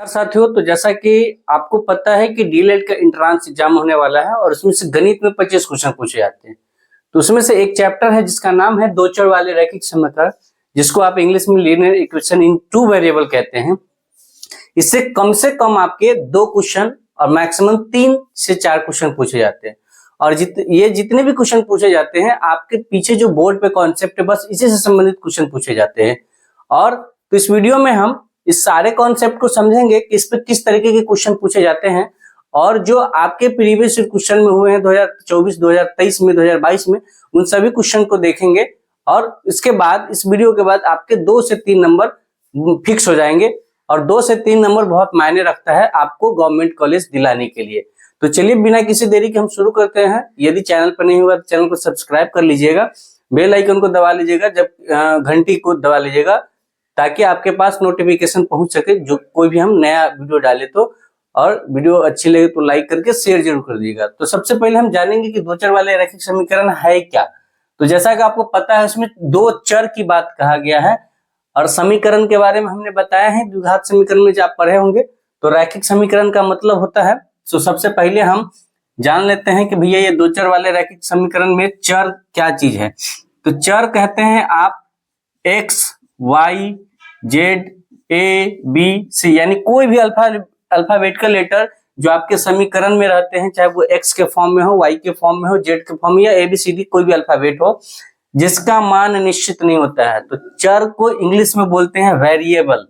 यार साथियों, तो जैसा कि आपको पता है कि डीएलएड का एंट्रेंस एग्जाम होने वाला है और उसमें से गणित में 25 क्वेश्चन पूछे जाते हैं। तो उसमें से एक चैप्टर है जिसका नाम है दो चर वाले रैखिक समीकरण, जिसको आप इंग्लिश में linear equation in two variable कहते हैं। इससे कम आपके 2 क्वेश्चन और मैक्सिमम 3 से 4 क्वेश्चन पूछे जाते हैं। और ये जितने भी क्वेश्चन पूछे जाते हैं, आपके पीछे जो बोर्ड पे कॉन्सेप्ट है बस इसी से संबंधित क्वेश्चन पूछे जाते हैं। और तो इस वीडियो में हम इस सारे कॉन्सेप्ट को समझेंगे कि इस पे किस तरीके के क्वेश्चन पूछे जाते हैं और जो आपके प्रीवियस क्वेश्चन में हुए हैं 2024, 2023 में, 2022 में, उन सभी क्वेश्चन को देखेंगे। और इसके बाद इस वीडियो के बाद आपके 2 से 3 नंबर फिक्स हो जाएंगे और 2 से 3 नंबर बहुत मायने रखता है आपको गवर्नमेंट कॉलेज दिलाने के लिए। तो चलिए बिना किसी देरी के हम शुरू करते हैं। यदि चैनल पर नहीं हुआ तो चैनल को सब्सक्राइब कर लीजिएगा, बेल आइकन को दबा लीजिएगा, जब घंटी को दबा लीजिएगा ताकि आपके पास नोटिफिकेशन पहुंच सके जो कोई भी हम नया वीडियो डाले तो। और वीडियो अच्छी लगे तो लाइक करके शेयर जरूर कर दीजिएगा। तो सबसे पहले हम जानेंगे कि दो चर वाले रैखिक समीकरण है क्या। तो जैसा कि आपको पता है उसमें 2 चर की बात कहा गया है और समीकरण के बारे में हमने बताया है द्विघात समीकरण में, जो आप पढ़े होंगे। तो रैखिक समीकरण का मतलब होता है, तो सबसे पहले हम जान लेते हैं कि भैया ये दो चर वाले रैखिक समीकरण में चर क्या चीज है। तो चर कहते हैं आप x, y, z, a, b, c यानी कोई भी अल्फाबेटिकल लेटर जो आपके समीकरण में रहते हैं, चाहे वो x के फॉर्म में हो, y के फॉर्म में हो, z के फॉर्म में या ABCD कोई भी अल्फाबेट हो जिसका मान निश्चित नहीं होता है। तो चर को इंग्लिश में बोलते हैं वेरिएबल,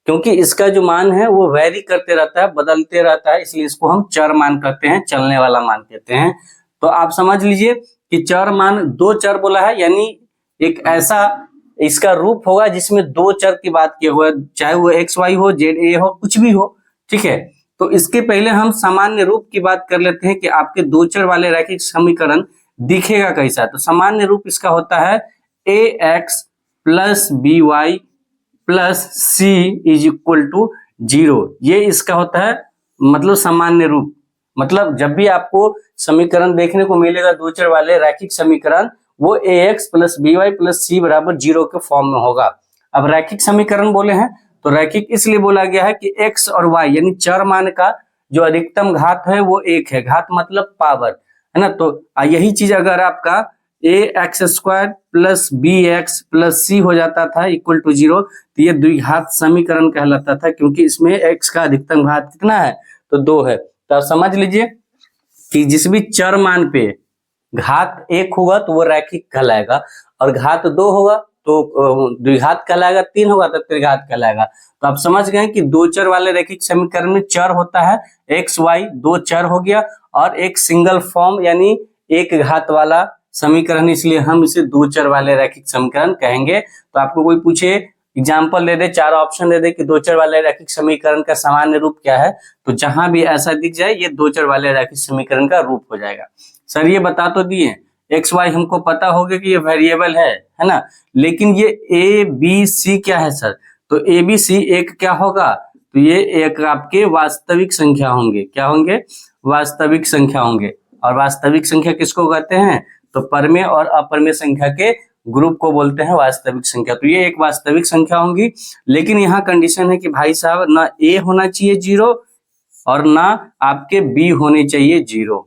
क्योंकि इसका जो मान है वो वेरी करते रहता है, बदलते रहता है, इसलिए इसको हम चर मान कहते हैं, चलने वाला मान कहते हैं। तो आप समझ लीजिए कि चर मान 2 चर बोला है, यानी एक ऐसा इसका रूप होगा जिसमें 2 चर की बात किया हुआ, चाहे वो एक्स वाई हो, जेड ए हो, कुछ भी हो, ठीक है। तो इसके पहले हम सामान्य रूप की बात कर लेते हैं कि आपके 2 चर वाले रैखिक समीकरण दिखेगा कैसा। तो सामान्य रूप इसका होता है ax plus B Y plus C is equal to 0। ये इसका होता है मतलब सामान्य रूप। मतलब जब भी आपको समीकरण देखने को मिलेगा 2 चर वाले रैखिक समीकरण, वो ax plus B Y plus c बराबर 0 के फॉर्म में होगा। अब रैखिक समीकरण बोले हैं तो रैखिक इसलिए बोला गया है कि x और y यानी चर मान का जो अधिकतम घात है वो 1 है। घात मतलब पावर, है ना। तो यही चीज अगर आपका ax square plus bx plus c हो जाता था इक्वल टू 0, तो ये द्विघात समीकरण कहलाता था, क्योंकि इसमें x का अधिकतम घात कितना है तो 2 है। तो आप समझ लीजिए कि जिस भी चर मान पे घात 1 होगा तो वो रैखिक कहलाएगा, और घात 2 होगा तो द्विघात कहलाएगा, 3 होगा तो त्रिघात कहलाएगा। तो आप समझ गए कि 2 चर वाले रैखिक समीकरण में चर होता है एक्स वाई, 2 चर हो गया, और एक सिंगल फॉर्म यानी एक घात वाला समीकरण, इसलिए हम इसे 2 चर वाले रैखिक समीकरण कहेंगे। तो आपको कोई पूछे, एग्जाम्पल दे दे, 4 ऑप्शन दे दे कि 2 चर वाले रैखिक समीकरण का सामान्य रूप क्या है, तो जहां भी ऐसा दिख जाए ये 2 चर वाले रैखिक समीकरण का रूप हो जाएगा। सर ये बता तो दिए, एक्स वाई हमको पता होगा कि ये वेरिएबल है ना, लेकिन ये ए बी सी क्या है सर। तो ए बी सी एक क्या होगा, तो ये एक आपके वास्तविक संख्या होंगे। क्या होंगे? वास्तविक संख्या होंगे। और वास्तविक संख्या किसको कहते हैं, तो परमेय और अपरमेय संख्या के ग्रुप को बोलते हैं वास्तविक संख्या। तो ये एक वास्तविक संख्या होंगी, लेकिन यहाँ कंडीशन है कि भाई साहब ना ए होना चाहिए 0 और ना आपके बी होने चाहिए 0।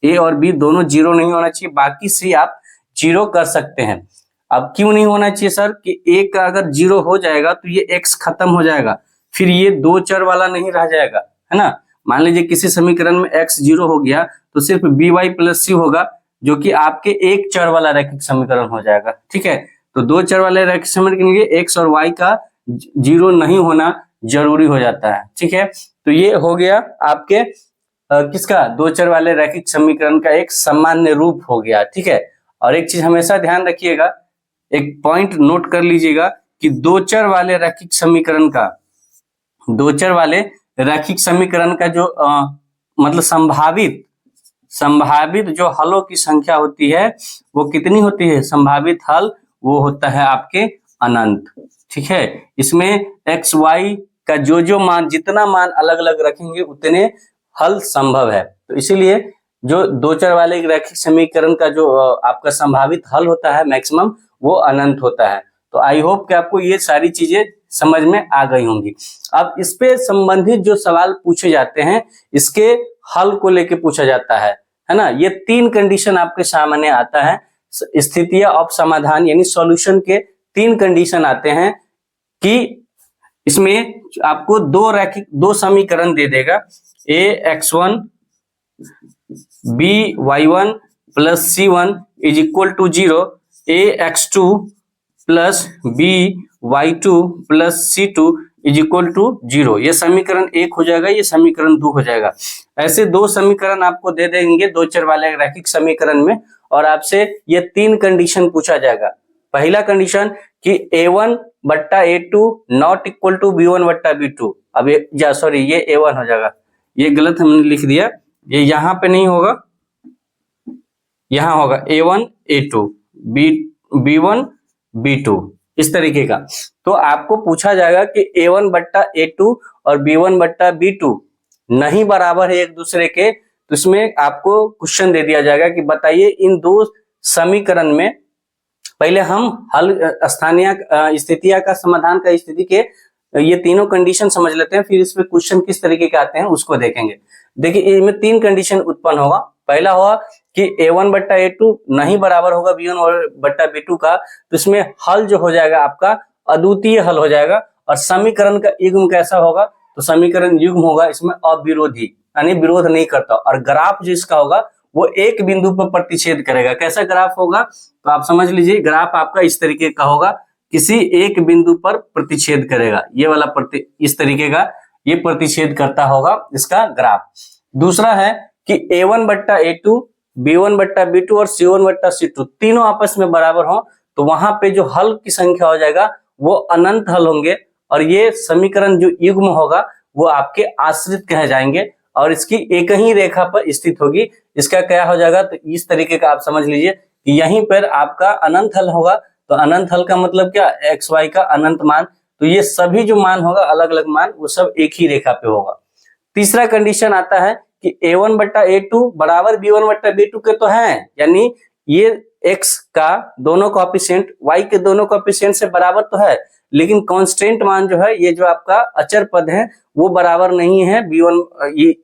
ए और बी दोनों 0 नहीं होना चाहिए, बाकी सी आप 0 कर सकते हैं। अब क्यों नहीं होना चाहिए सर, कि ए का अगर 0 हो जाएगा तो ये x खत्म हो जाएगा, फिर ये 2 चर वाला नहीं रह जाएगा, है ना। मान लीजिए किसी समीकरण में x 0 हो गया तो सिर्फ बी वाई प्लस सी होगा, जो कि आपके एक चर वाला रैखिक समीकरण हो जाएगा, ठीक है। तो 2 चर वाले रैखिक समीकरण के लिए x और y का 0 नहीं होना जरूरी हो जाता है, ठीक है। तो ये हो गया आपके किसका, 2 चर वाले रैखिक समीकरण का एक सामान्य रूप हो गया, ठीक है। और एक चीज हमेशा ध्यान रखिएगा, एक पॉइंट नोट कर लीजिएगा कि 2 चर वाले रैखिक समीकरण का, 2 चर वाले रैखिक समीकरण का जो मतलब संभावित जो हलों की संख्या होती है वो कितनी होती है, संभावित हल वो होता है आपके अनंत, ठीक है। इसमें एक्स वाई का जो मान, जितना मान अलग अलग रखेंगे उतने हल संभव है। तो इसीलिए जो 2 चर वाले रैखिक समीकरण का जो आपका संभावित हल होता है मैक्सिमम, वो अनंत होता है। तो आई होप कि आपको ये सारी चीजें समझ में आ गई होंगी। अब इस पे संबंधित जो सवाल पूछे जाते हैं इसके हल को लेके पूछा जाता है ना। ये 3 कंडीशन आपके सामने आता है, स्थितियां ऑफ समाधान यानी सॉल्यूशन के 3 कंडीशन आते हैं कि इसमें आपको दो समीकरण दे देगा, ax1 by1 plus c1 is equal to 0, ax2 plus by2 plus c2 is equal to 0। ये समीकरण 1 हो जाएगा, ये समीकरण 2 हो जाएगा। ऐसे 2 समीकरण आपको दे देंगे दो चर वाले रैखिक समीकरण में, और आपसे ये 3 कंडीशन पूछा जाएगा। पहला कंडीशन कि a1 बट्टा a2 not equal to b1 बट्टा b2। अब ये a1 हो जाएगा, ये गलत हमने लिख दिया, ये यहाँ पे नहीं होगा, यहाँ होगा a1 a2 b1 b2 इस तरीके का। तो आपको पूछा जाएगा कि a1 बट्टा a2 और b1 बट्टा b2 नहीं बराबर है एक दूसरे के, तो इसमें आपको क्वेश्चन दे दिया जाएगा कि बताइए इन 2 समीकरण में, पहले हम हल स्थानीय स्थितियां का समाधान का स्थिति के ये तीनों कंडीशन समझ लेते हैं, फिर इसमें क्वेश्चन किस तरीके के आते हैं उसको देखेंगे। देखिए इसमें 3 कंडीशन उत्पन्न होगा। पहला होगा कि a1 बट्टा a2 नहीं बराबर होगा b1 बट्टा b2 का, तो इसमें हल जो हो जाएगा आपका अद्वितीय हल हो जाएगा। और समीकरण का युग्म कैसा होगा, तो समीकरण युग्म होगा इसमें अविरोधी, यानी विरोध नहीं करता। और ग्राफ जो इसका होगा वो एक बिंदु पर प्रतिच्छेद करेगा। कैसा ग्राफ होगा, तो आप समझ लीजिए ग्राफ आपका इस तरीके का होगा, किसी एक बिंदु पर प्रतिच्छेद करेगा, ये वाला इस तरीके का ये प्रतिच्छेद करता होगा इसका ग्राफ। दूसरा है कि a1 बट्टा a2, b1 बट्टा b2 और c1 बट्टा c2 तीनों आपस में बराबर हो, तो वहां पे जो हल की संख्या हो जाएगा वो अनंत हल होंगे, और ये समीकरण जो युग्म होगा वो आपके आश्रित कहे जाएंगे और इसकी एक ही रेखा पर स्थित होगी। इसका क्या हो जाएगा, तो इस तरीके का आप समझ लीजिए कि यहीं पर आपका अनंत हल होगा। तो अनंत हल का मतलब क्या, एक्स वाई का अनंत मान, तो ये सभी जो मान होगा अलग अलग मान वो सब एक ही रेखा पे होगा। तीसरा कंडीशन आता है कि a1 बट्टा a2 बराबर b1 बट्टा b2 के तो है, यानी ये x का दोनों कोएफिशिएंट y के दोनों कोएफिशिएंट से बराबर तो है, लेकिन कांस्टेंट मान जो है, ये जो आपका अचर पद है वो बराबर नहीं है b1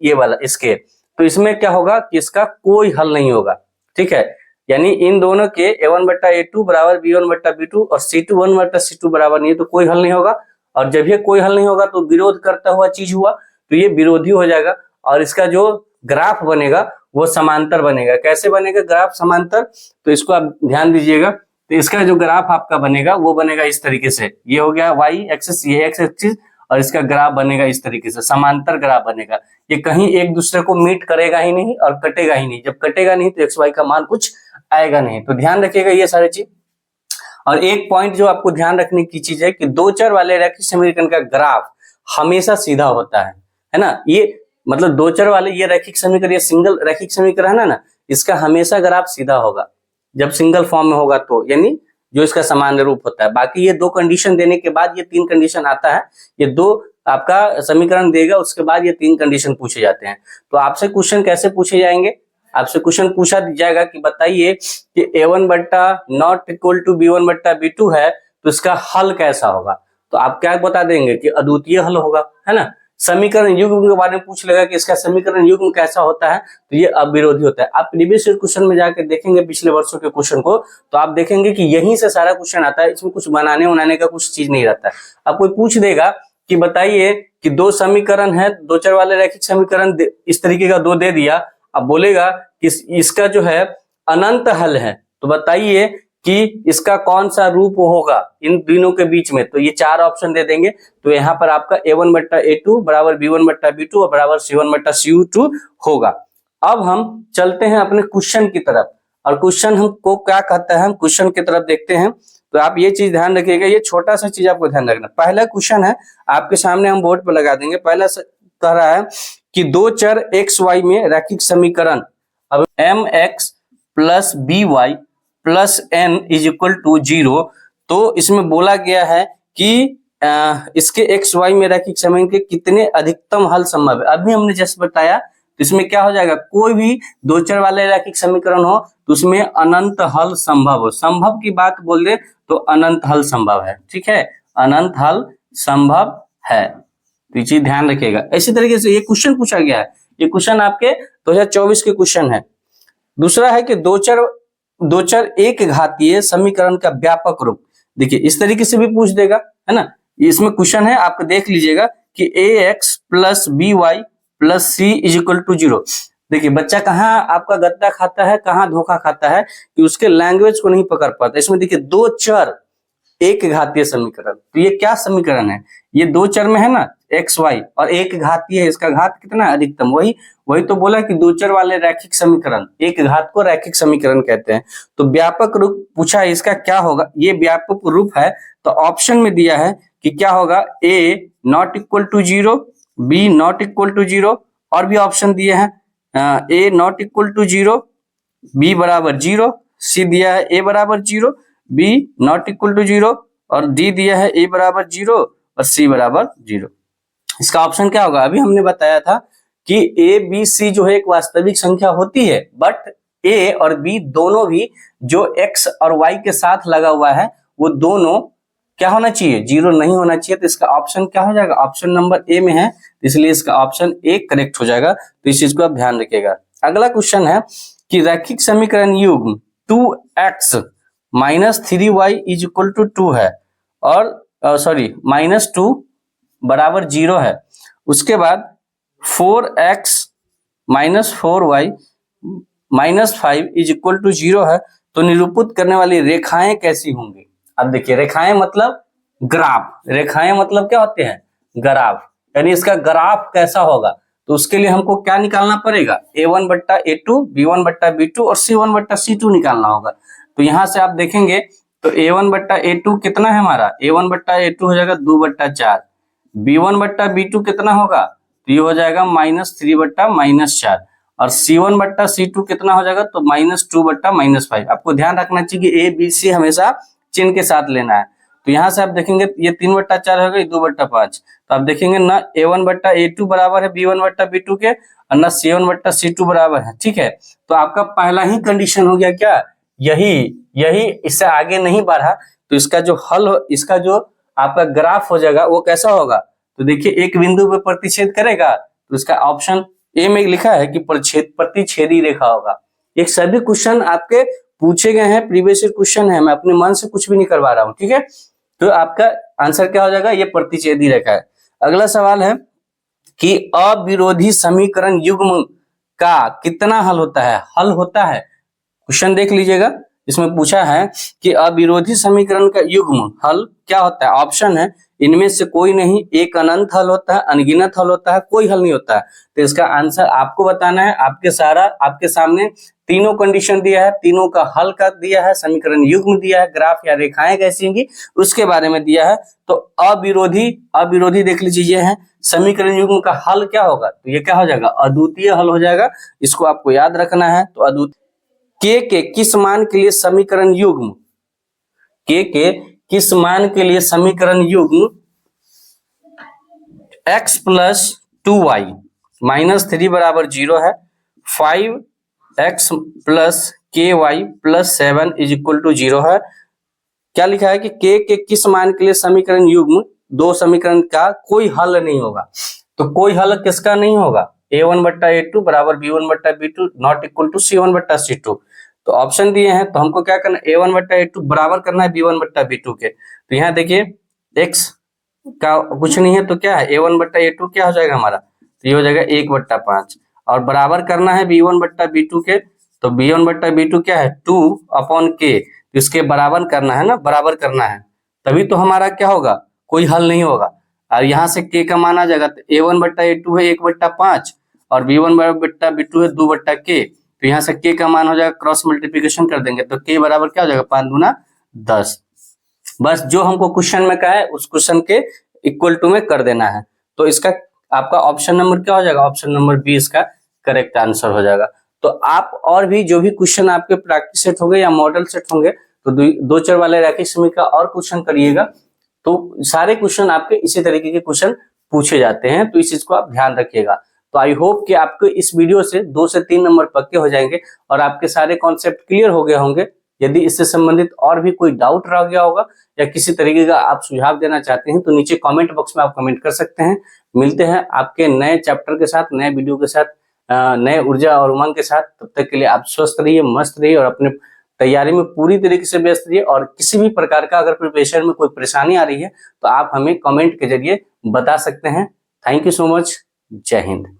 ये वाला इसके, तो इसमें क्या होगा कि इसका कोई हल नहीं होगा। ठीक है, यानी इन दोनों के a1 बट्टा a2 बराबर b1 बट्टा b2 और c2 1 बट्टा c2 बराबर नहीं है, तो कोई हल नहीं होगा। और जब ये कोई हल नहीं होगा तो विरोध करता हुआ चीज हुआ, तो ये विरोधी हो जाएगा। और इसका जो ग्राफ बनेगा वो समांतर बनेगा। कैसे बनेगा ग्राफ समांतर, तो इसको आप ध्यान दीजिएगा। तो इसका जो ग्राफ आपका बनेगा वो बनेगा इस तरीके से, ये हो गया y एक्सिस, ये x एक्सिस, और इसका ग्राफ बनेगा इस तरीके से, समांतर ग्राफ बनेगा। ये कहीं एक दूसरे को मीट करेगा ही नहीं और कटेगा ही नहीं। जब कटेगा नहीं तो एक्स वाई का मान कुछ आएगा नहीं। तो ध्यान रखिएगा ये सारी चीज। और एक पॉइंट जो आपको ध्यान रखने की चीज है कि दो चर वाले रैखिक समीकरण का ग्राफ हमेशा सीधा होता है ना। ये मतलब दो चर वाले ये रैखिक समीकरण, ये सिंगल रैखिक समीकरण है ना, इसका हमेशा ग्राफ सीधा होगा जब सिंगल फॉर्म में होगा, तो यानी जो इसका सामान्य रूप होता है। बाकी ये 2 कंडीशन देने के बाद ये 3 कंडीशन आता है, ये 2 आपका समीकरण देगा, उसके बाद ये 3 कंडीशन पूछे जाते हैं। तो आपसे क्वेश्चन कैसे पूछे जाएंगे, आपसे क्वेश्चन पूछा जाएगा कि बताइए कि a1 बट्टा नॉट इक्वल टू b1 बट्टा b2 है, तो इसका हल कैसा होगा। तो आप क्या बता देंगे कि अद्वितीय हल होगा, है ना। समीकरण युग्म के बारे में पूछ लेगा कि इसका समीकरण युग्म कैसा होता है, तो ये अविरोधी होता है। आप प्रीवियस क्वेश्चन में जाकर देखेंगे पिछले वर्षों के क्वेश्चन को, तो आप देखेंगे कि यहीं से सारा क्वेश्चन आता है, इसमें कुछ बनाने उनाने का कुछ चीज नहीं रहता है। अब कोई पूछ देगा कि बताइए कि 2 समीकरण है, 2 चर वाले रैखिक समीकरण इस तरीके का 2 दे दिया, अब बोलेगा कि इसका जो है अनंत हल है, तो बताइए कि इसका कौन सा रूप होगा इन तीनों के बीच में। तो ये 4 ऑप्शन दे देंगे। तो यहाँ पर आपका a1 बट्टा a2 बराबर b1 बट्टा b2 और बराबर c1 बट्टा c2 होगा। अब हम चलते हैं अपने क्वेश्चन की तरफ, और क्वेश्चन हमको क्या कहता है, हम क्वेश्चन की तरफ देखते हैं। तो आप ये चीज ध्यान रखिएगा, ये छोटा सा चीज आपको ध्यान रखना। पहला क्वेश्चन है आपके सामने, हम बोर्ड पर लगा देंगे। पहला कह रहा है कि 2 चर एक्स वाई में रैखिक समीकरण, अब mx plus by plus n is equal to 0। तो इसमें बोला गया है कि इसके एक्स वाई में रैखिक समीकरण के कितने अधिकतम हल संभव है। अभी हमने जैसे बताया, तो इसमें क्या हो जाएगा, कोई भी 2 चर वाले रैखिक समीकरण हो तो उसमें अनंत हल संभव हो। संभव की बात बोल दे तो अनंत हल संभव है, ठीक है, अनंत हल संभव है। तो ये चीज ध्यान रखिएगा। इसी तरीके से ये क्वेश्चन पूछा गया है, ये क्वेश्चन आपके 2024 के क्वेश्चन है। दूसरा है कि दो चर एक घातीय समीकरण का व्यापक रूप। देखिए इस तरीके से भी पूछ देगा, है ना। इसमें क्वेश्चन है, आप देख लीजिएगा कि ax plus B Y plus C is equal to 0। देखिए बच्चा कहाँ आपका गत्ता खाता है, कहाँ धोखा खाता है कि उसके लैंग्वेज को नहीं पकड़ पाता। इसमें देखिए दो चर एक घातीय समीकरण, तो ये क्या समीकरण है, ये दो चर में है ना एक्स वाई, और एक घातीय है, इसका घात कितना है, अधिकतम। वही तो बोला कि दो चर वाले रैखिक समीकरण, एक घात को रैखिक समीकरण कहते हैं। तो व्यापक रूप पूछा है, इसका क्या होगा, ये व्यापक रूप है। तो ऑप्शन में दिया है कि क्या होगा, a not equal to 0, b not equal to 0, और भी ऑप्शन दिए हैं, a not equal to 0, b बराबर 0, सी दिया है ए बराबर 0, बी नॉट इक्वल टू 0, और डी दिया है ए बराबर 0 और सी बराबर 0। इसका ऑप्शन क्या होगा, अभी हमने बताया था कि ए बी सी जो है एक वास्तविक संख्या होती है, बट ए और बी दोनों भी जो एक्स और वाई के साथ लगा हुआ है वो दोनों क्या होना चाहिए, 0 नहीं होना चाहिए। तो इसका ऑप्शन क्या हो जाएगा, ऑप्शन नंबर ए में है, इसलिए इसका ऑप्शन ए करेक्ट हो जाएगा। तो इस चीज को आप ध्यान रखिएगा। अगला क्वेश्चन है कि रैखिक समीकरण युग्म 2x minus 3y is equal to 2 है, और सॉरी -2 बराबर 0 है। उसके बाद 4x minus 4y minus 5 is equal to 0 है। तो निरूपित करने वाली रेखाएं कैसी होंगी। अब देखिए रेखाएं मतलब ग्राफ, रेखाएं मतलब क्या होते हैं, ग्राफ, यानी इसका ग्राफ कैसा होगा। तो उसके लिए हमको क्या निकालना पड़ेगा, a1 बट्टा a2, b1 बट्टा b2 और c1 बट्टा c2 निकालना होगा। तो यहां से आप देखेंगे तो a1 बट्टा a2 कितना है हमारा, a1 बट्टा a2 हो जाएगा 2 बट्टा 4, b1 बट्टा b2 कितना होगा, तो ये हो जाएगा -3 बट्टा -4, और c1 बट्टा c2 कितना हो जाएगा, तो -2 बट्टा -5। आपको ध्यान रखना चाहिए कि a b c हमेशा चिन्ह के साथ लेना है। तो यहाँ से आप देखेंगे ये 3 बट्टा 4 होगा, 2 बट्टा 5। तो आप देखेंगे ना a1 बट्टा a2 बराबर है b1 बट्टा b2 के, और ना c1 बट्टा c2 बराबर है, ठीक है। तो आपका पहला ही कंडीशन हो गया क्या, यही इससे आगे नहीं बढ़ा। तो इसका जो हल, इसका जो आपका ग्राफ हो जाएगा वो कैसा होगा, तो देखिए एक बिंदु पे प्रतिच्छेद करेगा। तो इसका ऑप्शन ए में लिखा है कि प्रतिच्छेदी रेखा होगा। ये सभी क्वेश्चन आपके पूछे गए हैं, प्रीवियस ईयर क्वेश्चन है, मैं अपने मन से कुछ भी नहीं करवा रहा हूँ, ठीक है। तो आपका आंसर क्या हो जाएगा, ये प्रतिच्छेदी रेखा है। अगला सवाल है कि अविरोधी समीकरण युग्म का कितना हल होता है, हल होता है। क्वेश्चन देख लीजिएगा, इसमें पूछा है कि अविरोधी समीकरण का युग्म हल क्या होता है। ऑप्शन है इनमें से कोई नहीं, एक अनंत हल होता है, अनगिनत हल होता है, कोई हल नहीं होता है। तो इसका आंसर आपको बताना है। आपके सामने तीनों कंडीशन दिया है, तीनों का हल का दिया है, समीकरण युग्म दिया है, ग्राफ या रेखाएं कैसी होंगी उसके बारे में दिया है। तो अविरोधी देख लीजिए, ये है समीकरण युग्म का हल क्या होगा, तो ये क्या हो जाएगा, अद्वितीय हल हो जाएगा। इसको आपको याद रखना है। तो अद्वितीय के किस मान के लिए समीकरण युग्म, के किस मान के लिए समीकरण युग्म x प्लस 2y माइनस 3 बराबर 0 है, 5x plus ky plus 7 is equal to 0 है। क्या लिखा है कि के किस मान के लिए समीकरण युग्म, दो समीकरण का कोई हल नहीं होगा। तो कोई हल किसका नहीं होगा, a1 बट्टा a2 बराबर b1 बट्टा b2 not equal to c1 बट्टा c2। तो ऑप्शन दिए हैं, तो हमको क्या करना है, a1 बट्टा a2 बराबर करना है b1 बट्टा b2 के। तो यहाँ देखिए x का कुछ नहीं है, तो क्या है a1 बट्टा a2 क्या हो जाएगा हमारा, तो ये हो जाएगा 1 बट्टा 5, और बराबर करना है b1 बट्टा b2 के। तो b1 बट्टा b2 क्या है 2 अपॉन k, इसके बराबर करना है ना, बराबर करना है, तभी तो हमारा क्या होगा, कोई हल नहीं होगा। और यहाँ से k का मान आ जाएगा, तो a1 बट्टा a2 है 1 बट्टा 5, और b1 बट्टा b2 है 2 बट्टा k। तो यहाँ से k का मान हो जाएगा, क्रॉस मल्टीप्लिकेशन कर देंगे तो k बराबर क्या हो जाएगा, 5 दूना 10। बस जो हमको क्वेश्चन में कहा है उस क्वेश्चन के इक्वल टू में कर देना है। तो इसका आपका ऑप्शन नंबर क्या हो जाएगा, ऑप्शन नंबर बी इसका करेक्ट आंसर हो जाएगा। तो आप और भी जो भी क्वेश्चन आपके प्रैक्टिस सेट होंगे या मॉडल सेट होंगे, तो दो चर वाले रैखिक समीकरण और क्वेश्चन करिएगा। तो सारे क्वेश्चन आपके इसी तरीके के क्वेश्चन पूछे जाते हैं, तो इस चीज को आप ध्यान रखिएगा। तो आई होप कि आपको इस वीडियो से 2 से 3 नंबर पक्के हो जाएंगे और आपके सारे कॉन्सेप्ट क्लियर हो गए होंगे। यदि इससे संबंधित और भी कोई डाउट रह गया होगा या किसी तरीके का आप सुझाव देना चाहते हैं तो नीचे कमेंट बॉक्स में आप कमेंट कर सकते हैं। मिलते हैं आपके नए चैप्टर के साथ, नए वीडियो के साथ, नए ऊर्जा और उमंग के साथ। तब तक के लिए आप स्वस्थ रहिए, मस्त रहिए और अपने तैयारी में पूरी तरीके से व्यस्त रहिए। और किसी भी प्रकार का अगर प्रिपरेशन में कोई परेशानी आ रही है तो आप हमें कमेंट के जरिए बता सकते हैं। Thank you so much. जय हिंद।